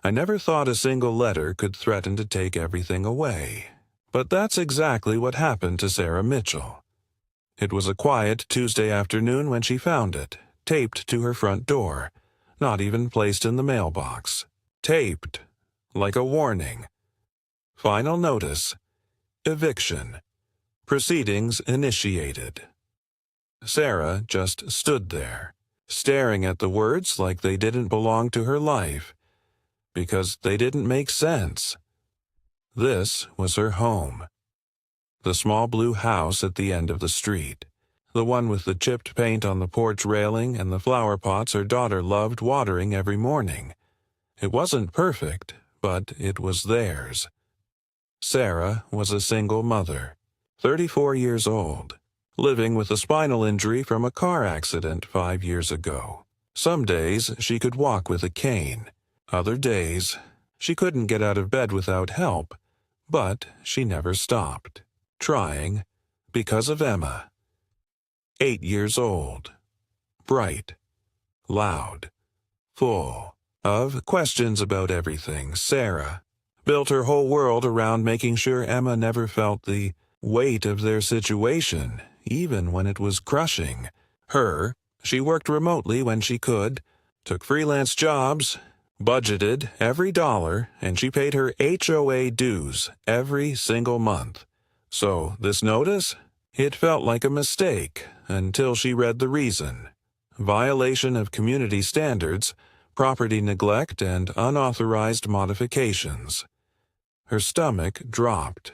I never thought a single letter could threaten to take everything away. But that's exactly what happened to Sarah Mitchell. It was a quiet Tuesday afternoon when she found it, taped to her front door, not even placed in the mailbox. Taped, like a warning. Final notice. Eviction. Proceedings initiated. Sarah just stood there, staring at the words like they didn't belong to her life, because they didn't make sense. This was her home. The small blue house at the end of the street. The one with the chipped paint on the porch railing and the flower pots her daughter loved watering every morning. It wasn't perfect, but it was theirs. Sarah was a single mother, 34 years old, living with a spinal injury from a car accident 5 years ago. Some days she could walk with a cane. Other days she couldn't get out of bed without help, but she never stopped trying because of Emma. 8 years old, bright, loud, full of questions about everything. Sarah built her whole world around making sure Emma never felt the weight of their situation, even when it was crushing. She worked remotely when she could, took freelance jobs, budgeted every dollar, and she paid her HOA dues every single month. So this notice? It felt like a mistake until she read the reason. Violation of community standards, property neglect, and unauthorized modifications. Her stomach dropped.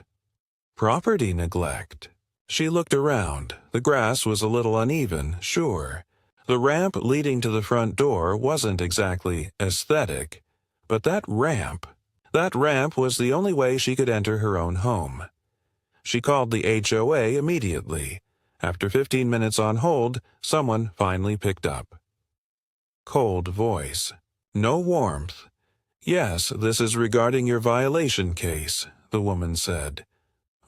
Property neglect. She looked around. The grass was a little uneven, sure. The ramp leading to the front door wasn't exactly aesthetic, but that ramp was the only way she could enter her own home. She called the HOA immediately. After 15 minutes on hold, someone finally picked up. Cold voice. No warmth. "Yes, this is regarding your violation case," the woman said.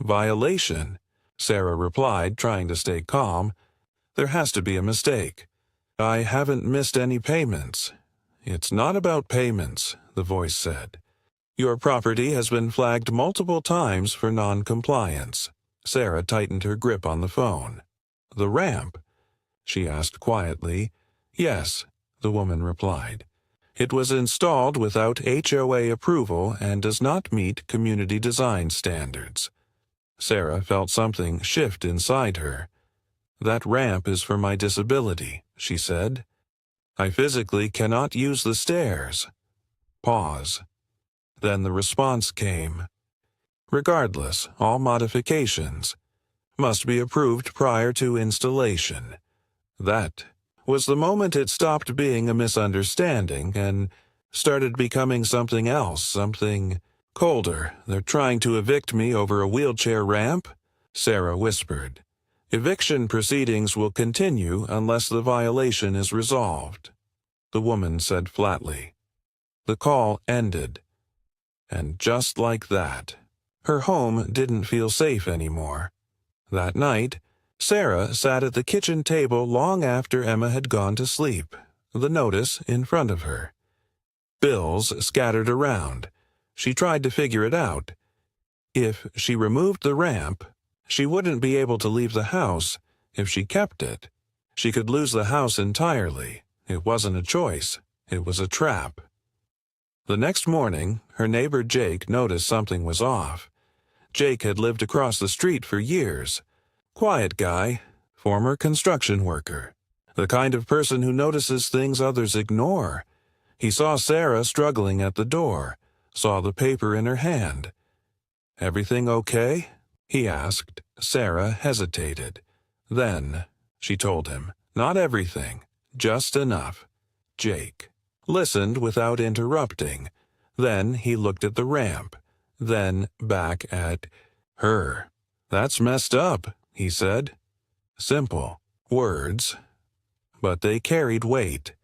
"Violation?" Sarah replied, trying to stay calm. "There has to be a mistake. I haven't missed any payments." "It's not about payments," the voice said. "Your property has been flagged multiple times for non-compliance." Sarah tightened her grip on the phone. "The ramp?" she asked quietly. "Yes," the woman replied. "It was installed without HOA approval and does not meet community design standards." Sarah felt something shift inside her. "That ramp is for my disability," she said. "I physically cannot use the stairs." Pause. Then the response came. "Regardless, all modifications must be approved prior to installation." That was the moment it stopped being a misunderstanding and started becoming something else, something colder. "They're trying to evict me over a wheelchair ramp?" Sarah whispered. "Eviction proceedings will continue unless the violation is resolved," the woman said flatly. The call ended. And just like that, her home didn't feel safe anymore. That night, Sarah sat at the kitchen table long after Emma had gone to sleep, the notice in front of her. Bills scattered around. She tried to figure it out. If she removed the ramp, she wouldn't be able to leave the house. If she kept it, she could lose the house entirely. It wasn't a choice. It was a trap. The next morning, her neighbor Jake noticed something was off. Jake had lived across the street for years. Quiet guy, former construction worker. The kind of person who notices things others ignore. He saw Sarah struggling at the door, saw the paper in her hand. "Everything okay?" he asked. Sarah hesitated. Then she told him, "Not everything, just enough." Jake listened without interrupting. Then he looked at the ramp, then back at her. "That's messed up," he said. Simple words, but they carried weight.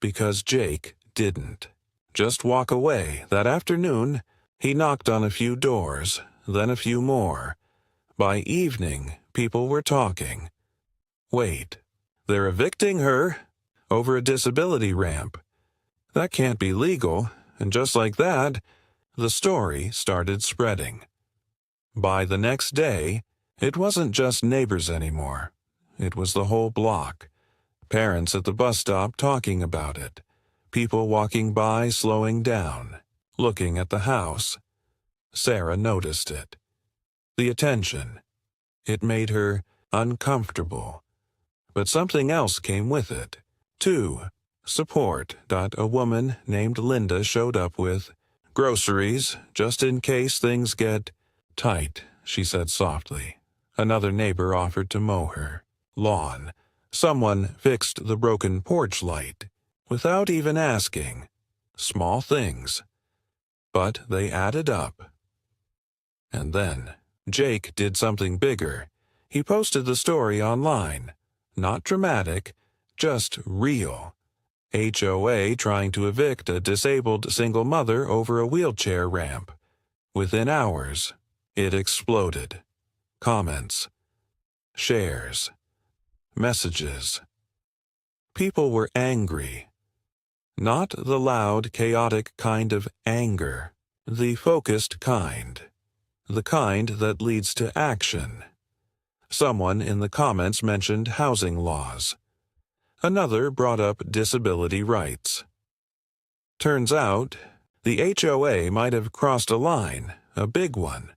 Because Jake didn't just walk away. That afternoon, he knocked on a few doors, then a few more. By evening, people were talking. Wait, they're evicting her over a disability ramp. That can't be legal. and just like that, the story started spreading. By the next day, it wasn't just neighbors anymore. It was the whole block. Parents at the bus stop talking about it. People walking by slowing down, looking at the house. Sarah noticed it. The attention. It made her uncomfortable. But something else came with it, too. Support. A woman named Linda showed up with groceries, just in case things get tight, she said softly. Another neighbor offered to mow her lawn. Someone fixed the broken porch light, without even asking. Small things. But they added up. And then Jake did something bigger. He posted the story online. Not dramatic, just real. HOA trying to evict a disabled single mother over a wheelchair ramp. Within hours, it exploded. Comments, shares, messages. People were angry. Not the loud, chaotic kind of anger, the focused kind. The kind that leads to action. Someone in the comments mentioned housing laws. Another brought up disability rights. Turns out, the HOA might have crossed a line, a big one.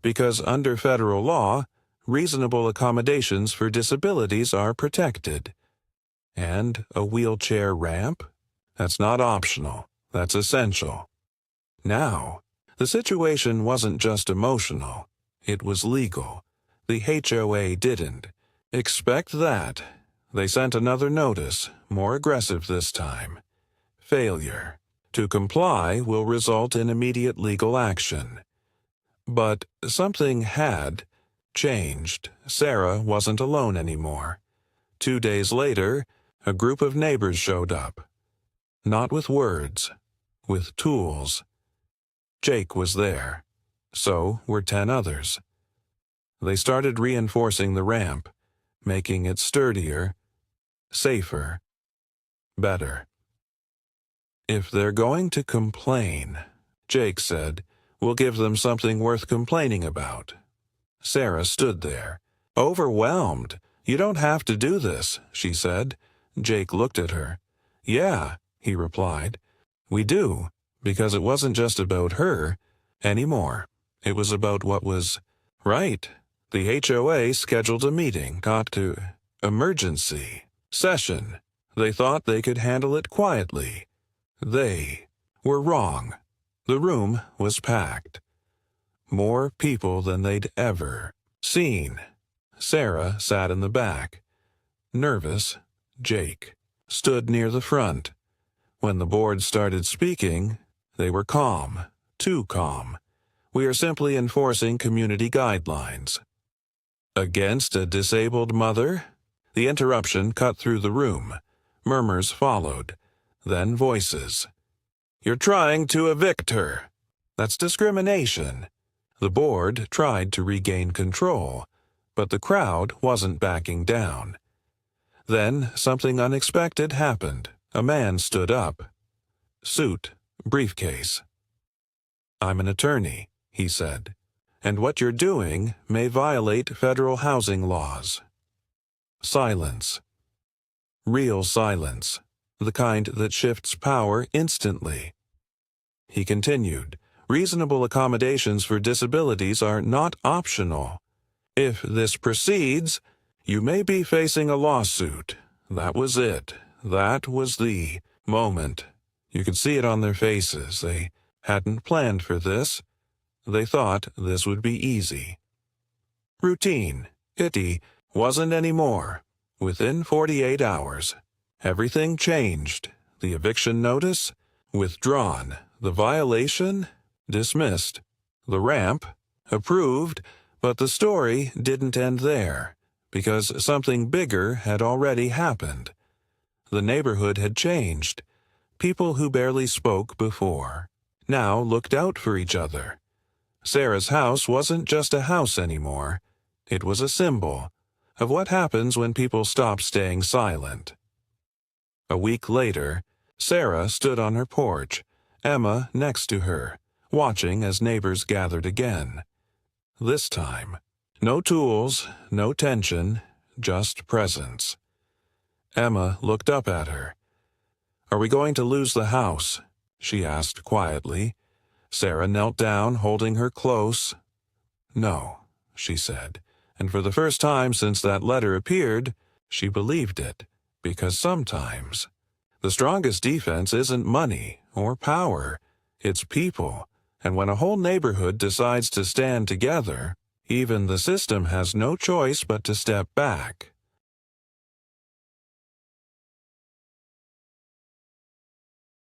Because under federal law, reasonable accommodations for disabilities are protected. And a wheelchair ramp? That's not optional, that's essential. Now, the situation wasn't just emotional, it was legal. The HOA didn't expect that. They sent another notice, more aggressive this time. Failure to comply will result in immediate legal action. But something had changed. Sarah wasn't alone anymore. 2 days later, a group of neighbors showed up. Not with words, with tools. Jake was there. So were 10 others. They started reinforcing the ramp, making it sturdier, safer, better. If they're going to complain, Jake said, we'll give them something worth complaining about. Sarah stood there, overwhelmed. You don't have to do this, she said. Jake looked at her. Yeah, he replied. We do, because it wasn't just about her anymore. It was about what was right. The HOA scheduled a meeting, emergency session. They thought they could handle it quietly. They were wrong. The room was packed. More people than they'd ever seen. Sarah sat in the back. Nervous, Jake stood near the front. When the board started speaking, they were calm, too calm. We are simply enforcing community guidelines. Against a disabled mother? The interruption cut through the room. Murmurs followed, then voices. You're trying to evict her. That's discrimination. The board tried to regain control, but the crowd wasn't backing down. Then something unexpected happened. A man stood up. Suit, briefcase. I'm an attorney, he said, and what you're doing may violate federal housing laws. Silence. Real silence. The kind that shifts power instantly. He continued, reasonable accommodations for disabilities are not optional. If this proceeds, you may be facing a lawsuit. That was it. That was the moment. You could see it on their faces. They hadn't planned for this. They thought this would be easy. Routine. It wasn't anymore. Within 48 hours, everything changed. The eviction notice, withdrawn. The violation, dismissed. The ramp, approved, but the story didn't end there, because something bigger had already happened. The neighborhood had changed. People who barely spoke before now looked out for each other. Sarah's house wasn't just a house anymore. It was a symbol of what happens when people stop staying silent. A week later, Sarah stood on her porch, Emma next to her, watching as neighbors gathered again. This time, no tools, no tension, just presence. Emma looked up at her. "Are we going to lose the house?" she asked quietly. Sarah knelt down, holding her close. "No," she said, and for the first time since that letter appeared, she believed it, because sometimes the strongest defense isn't money or power, it's people, and when a whole neighborhood decides to stand together, even the system has no choice but to step back.